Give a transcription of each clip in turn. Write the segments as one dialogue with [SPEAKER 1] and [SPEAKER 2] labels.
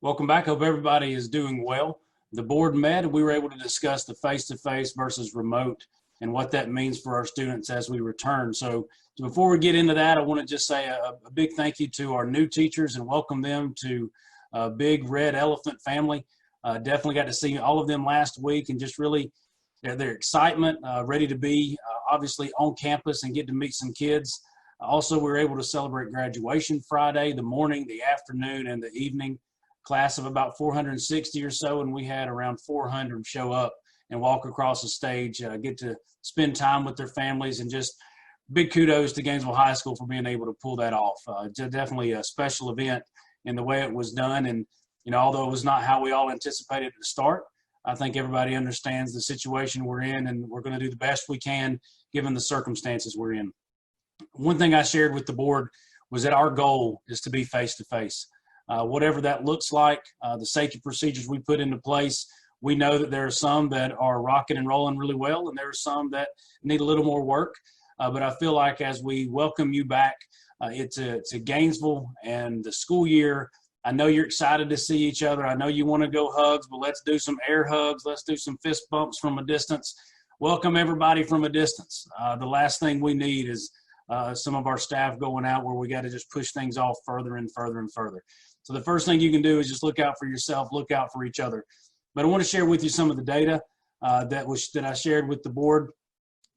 [SPEAKER 1] Welcome back. Hope everybody is doing well. The board met and we were able to discuss the face-to-face versus remote and what that means for our students as we return. So before we get into that, I want to just say a big thank you to our new teachers and welcome them to Big Red Elephant family. Definitely got to see all of them last week and just really their excitement, ready to be obviously on campus and get to meet some kids. Also, we were able to celebrate graduation Friday, the morning, the afternoon, and the evening. Class of about 460 or so, and we had around 400 show up and walk across the stage, get to spend time with their families, and just big kudos to Gainesville High School for being able to pull that off. Definitely a special event in the way it was done, and although it was not how we all anticipated to start, I think everybody understands the situation we're in, and we're going to do the best we can given the circumstances we're in. One thing I shared with the board was that our goal is to be face-to-face. Whatever that looks like, the safety procedures we put into place, we know that there are some that are rocking and rolling really well, and there are some that need a little more work. But I feel like as we welcome you back, it's a Gainesville and the school year. I know you're excited to see each other. I know you want to go hugs, but let's do some air hugs. Let's do some fist bumps from a distance. Welcome everybody from a distance. The last thing we need is some of our staff going out where we got to just push things off further and further and further. So the first thing you can do is just look out for yourself, look out for each other. But I want to share with you some of the data that I shared with the board.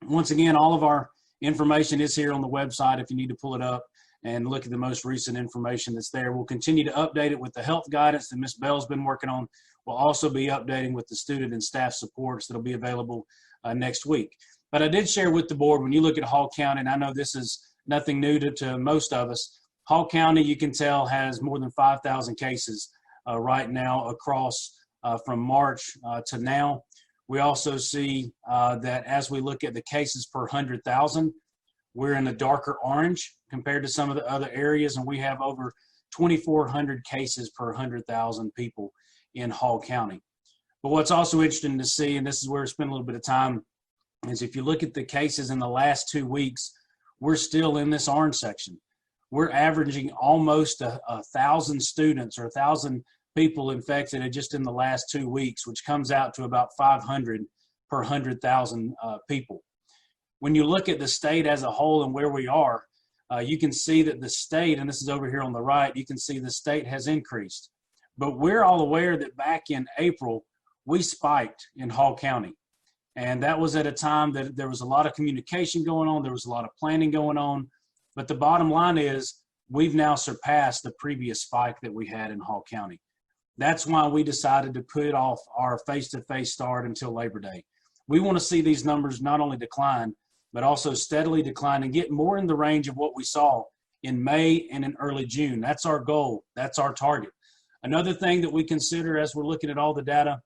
[SPEAKER 1] Once again, all of our information is here on the website if you need to pull it up and look at the most recent information that's there. We'll continue to update it with the health guidance that Ms. Bell's been working on. We'll also be updating with the student and staff supports that'll be available next week. But I did share with the board, when you look at Hall County, and I know this is nothing new to most of us, Hall County, you can tell, has more than 5,000 cases right now across from March to now. We also see that as we look at the cases per 100,000, we're in a darker orange compared to some of the other areas, and we have over 2,400 cases per 100,000 people in Hall County. But what's also interesting to see, and this is where I spend a little bit of time, is if you look at the cases in the last 2 weeks, we're still in this orange section. We're averaging almost 1,000 students or 1,000 people infected just in the last 2 weeks, which comes out to about 500 per 100,000 people. When you look at the state as a whole and where we are, you can see that the state, and this is over here on the right, you can see the state has increased. But we're all aware that back in April, we spiked in Hall County. And that was at a time that there was a lot of communication going on, there was a lot of planning going on. But the bottom line is we've now surpassed the previous spike that we had in Hall County. That's why we decided to put off our face-to-face start until Labor Day. We want to see these numbers not only decline, but also steadily decline and get more in the range of what we saw in May and in early June. That's our goal. That's our target. Another thing that we consider as we're looking at all the data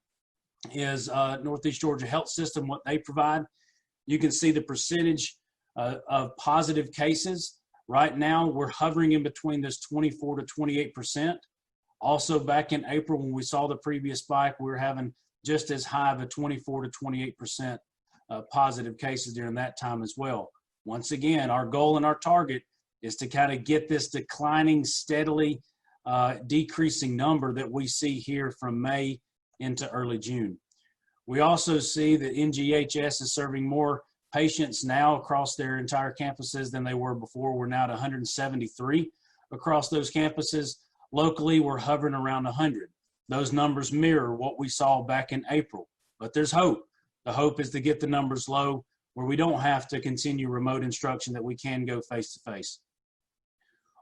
[SPEAKER 1] is Northeast Georgia Health System, what they provide. You can see the percentage of positive cases. Right now, we're hovering in between this 24 to 28%. Also, back in April, when we saw the previous spike, we were having just as high of a 24 to 28% positive cases during that time as well. Once again, our goal and our target is to kind of get this declining, steadily decreasing number that we see here from May into early June. We also see that NGHS is serving more patients now across their entire campuses than they were before. We're now at 173 across those campuses. Locally, we're hovering around 100. Those numbers mirror what we saw back in April, but there's hope. The hope is to get the numbers low where we don't have to continue remote instruction, that we can go face-to-face.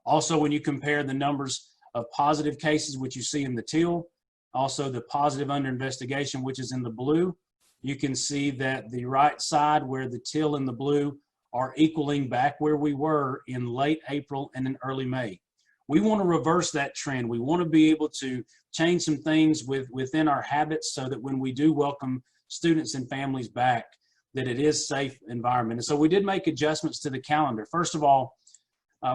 [SPEAKER 1] Also, when you compare the numbers of positive cases, which you see in the teal, also the positive under investigation, which is in the blue, you can see that the right side where the teal and the blue are equaling back where we were in late April and in early May. We want to reverse that trend. We want to be able to change some things within our habits so that when we do welcome students and families back, that it is a safe environment. And so we did make adjustments to the calendar. First of all,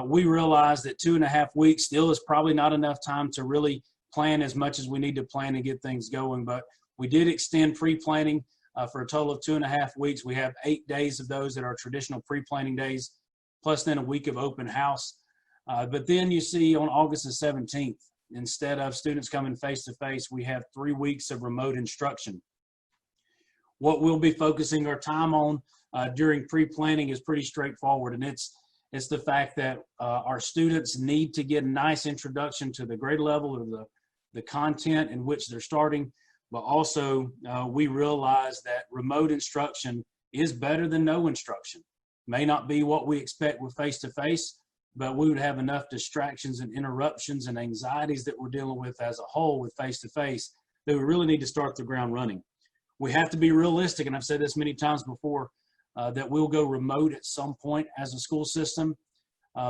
[SPEAKER 1] we realized that 2.5 weeks still is probably not enough time to really plan as much as we need to plan and get things going. But we did extend pre-planning for a total of 2.5 weeks. We have 8 days of those that are traditional pre-planning days, plus then a week of open house. But then you see on August the 17th, instead of students coming face-to-face, we have 3 weeks of remote instruction. What we'll be focusing our time on during pre-planning is pretty straightforward, and it's the fact that our students need to get a nice introduction to the grade level of the content in which they're starting, but also we realize that remote instruction is better than no instruction. May not be what we expect with face-to-face, but we would have enough distractions and interruptions and anxieties that we're dealing with as a whole with face-to-face that we really need to start the ground running. We have to be realistic, and I've said this many times before, that we'll go remote at some point as a school system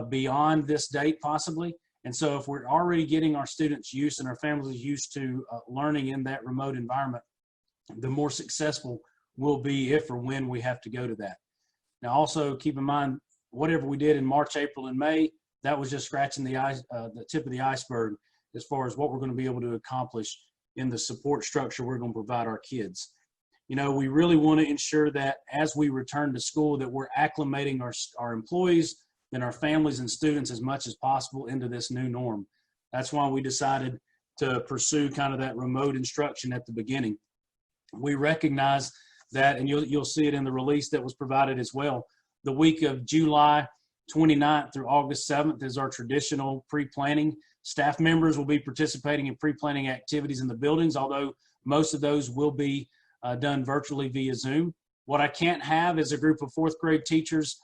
[SPEAKER 1] beyond this date possibly. And so if we're already getting our students used and our families used to learning in that remote environment, the more successful we'll be if or when we have to go to that. Now also keep in mind, whatever we did in March, April, and May, that was just scratching the tip of the iceberg as far as what we're going to be able to accomplish in the support structure we're going to provide our kids. You know, we really want to ensure that as we return to school that we're acclimating our employees and our families and students as much as possible into this new norm. That's why we decided to pursue kind of that remote instruction at the beginning. We recognize that, and you'll see it in the release that was provided as well, the week of July 29th through August 7th is our traditional pre-planning. Staff members will be participating in pre-planning activities in the buildings, although most of those will be done virtually via Zoom. What I can't have is a group of 4th grade teachers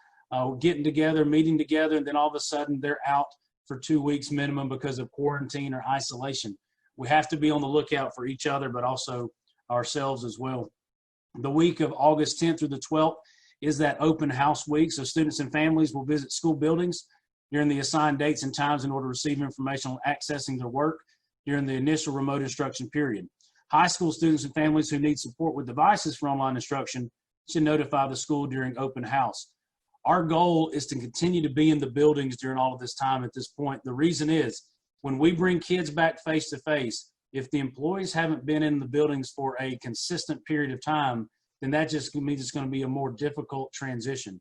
[SPEAKER 1] getting together, meeting together, and then all of a sudden they're out for 2 weeks minimum because of quarantine or isolation. We have to be on the lookout for each other, but also ourselves as well. The week of August 10th through the 12th is that open house week, so students and families will visit school buildings during the assigned dates and times in order to receive information on accessing their work during the initial remote instruction period. High school students and families who need support with devices for online instruction should notify the school during open house. Our goal is to continue to be in the buildings during all of this time at this point. The reason is when we bring kids back face to face, if the employees haven't been in the buildings for a consistent period of time, then that just means it's going to be a more difficult transition.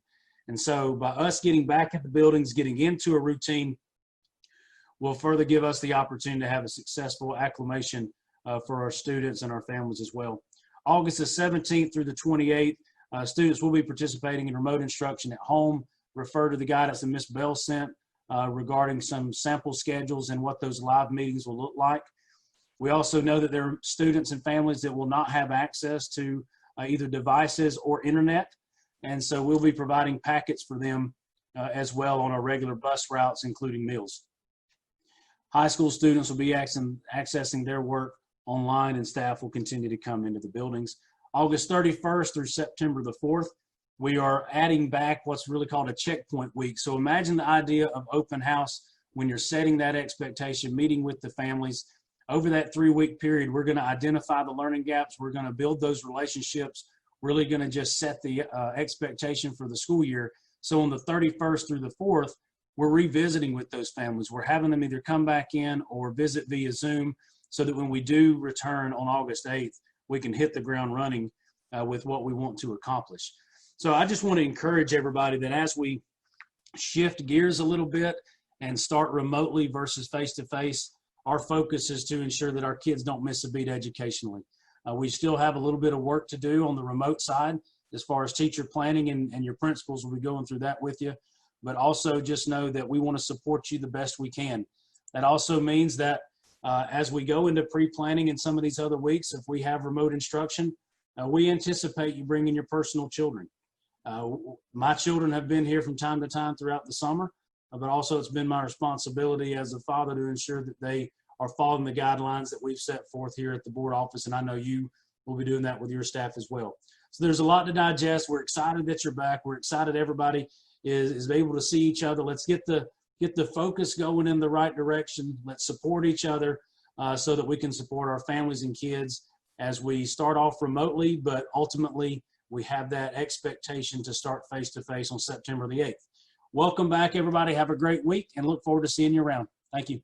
[SPEAKER 1] And so by us getting back at the buildings, getting into a routine, will further give us the opportunity to have a successful acclimation for our students and our families as well. August the 17th through the 28th, students will be participating in remote instruction at home. Refer to the guidance that Ms. Bell sent regarding some sample schedules and what those live meetings will look like. We also know that there are students and families that will not have access to either devices or internet. And so we'll be providing packets for them as well on our regular bus routes, including meals. High school students will be accessing their work online, and staff will continue to come into the buildings. August 31st through September the 4th, we are adding back what's really called a checkpoint week. So imagine the idea of open house when you're setting that expectation, meeting with the families. Over that 3-week period, we're going to identify the learning gaps. We're going to build those relationships, really going to just set the expectation for the school year. So on the 31st through the 4th, we're revisiting with those families. We're having them either come back in or visit via Zoom so that when we do return on August 8th, we can hit the ground running with what we want to accomplish. So I just want to encourage everybody that as we shift gears a little bit and start remotely versus face-to-face, our focus is to ensure that our kids don't miss a beat educationally. We still have a little bit of work to do on the remote side as far as teacher planning, and your principals will be going through that with you. But also just know that we want to support you the best we can. That also means that as we go into pre-planning in some of these other weeks, if we have remote instruction, we anticipate you bringing your personal children. My children have been here from time to time throughout the summer, but also it's been my responsibility as a father to ensure that they are following the guidelines that we've set forth here at the board office, and I know you will be doing that with your staff as well. So there's a lot to digest. We're excited that you're back. We're excited everybody is able to see each other. Let's get the focus going in the right direction. Let's support each other so that we can support our families and kids as we start off remotely, but ultimately we have that expectation to start face-to-face on September the 8th. Welcome back, everybody. Have a great week and look forward to seeing you around. Thank you.